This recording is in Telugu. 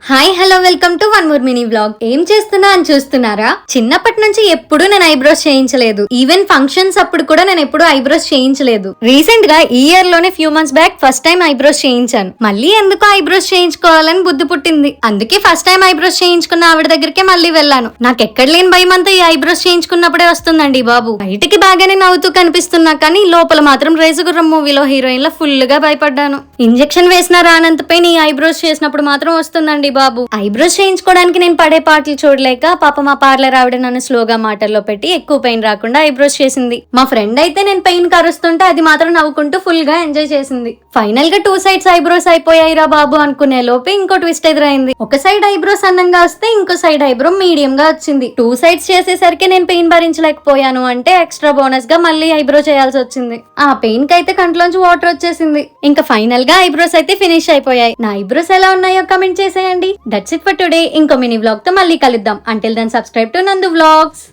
Hi hello welcome to one more mini vlog. ఏం చేస్తున్నా అని చూస్తున్నారా? చిన్నప్పటి నుంచి ఎప్పుడు నేను ఐబ్రోస్ చేయించలేదు. ఈవెన్ ఫంక్షన్స్ అప్పుడు కూడా నేను ఎప్పుడు ఐబ్రోస్ చేయించలేదు. రీసెంట్ గా ఈ ఇయర్ లోనే few months back first time eyebrows చేయించాను. మళ్ళీ ఎందుకో ఐబ్రోస్ చేయించుకోవాలని బుద్ధి పుట్టింది. అందుకే ఫస్ట్ టైం ఐబ్రోస్ చేయించుకున్న ఆవిడ దగ్గరికి మళ్ళీ వెళ్ళాను. నాకు ఎక్కడ లేని భయం అంతా ఈ ఐబ్రోస్ చేయించుకున్నప్పుడే వస్తుందండి బాబు. బయటికి బాగానే నవ్వుతూ కనిపిస్తున్నా కానీ లోపల మాత్రం రేసుగుర్రం మూవీలో హీరోయిన్ లా ఫుల్ గా భయపడ్డాను. ఇంజెక్షన్ వేసిన రానంత పెయిన్ ఈ ఐబ్రోస్ చేసినప్పుడు మాత్రం వస్తుందండి బాబు. ఐబ్రోస్ చేయించుకోవడానికి నేను పడే పాటలు చూడలేక పాప మా పార్లర్ ఆవిడ నన్ను స్లోగా మాటల్లో పెట్టి ఎక్కువ పెయిన్ రాకుండా ఐబ్రోస్ చేసింది. మా ఫ్రెండ్ అయితే నేను పెయిన్ కరుస్తుంటే అది మాత్రం నవ్వుకుంటూ ఫుల్ గా ఎంజాయ్ చేసింది. ఫైనల్ గా 2 సైడ్స్ ఐబ్రోస్ అయిపోయాయి రా బాబు అనుకునే లోపే ఇంకో ట్విస్ట్ ఎదురైంది. ఒక సైడ్ ఐబ్రోస్ అందంగా వస్తే ఇంకో సైడ్ ఐబ్రో మీడియం గా వచ్చింది. 2 సైడ్స్ చేసేసరికి నేను పెయిన్ భరించలేకపోయాను అంటే ఎక్స్ట్రా బోనస్ గా మళ్ళీ ఐబ్రో చేయాల్సి వచ్చింది. ఆ పెయిన్ కి అయితే కంట్లోంచి వాటర్ వచ్చేసింది. ఇంకా ఫైనల్ గా ఐబ్రోస్ అయితే ఫినిష్ అయిపోయాయి. నా ఐబ్రోస్ ఎలా ఉన్నాయో కమెంట్ చేసేయండి. That's it for today. ఇంకో మినీ వ్లాగ్ తో మళ్ళీ కలుద్దాం. అంటిల్ దెన్ సబ్స్క్రైబ్ టు నందు వ్లాగ్స్.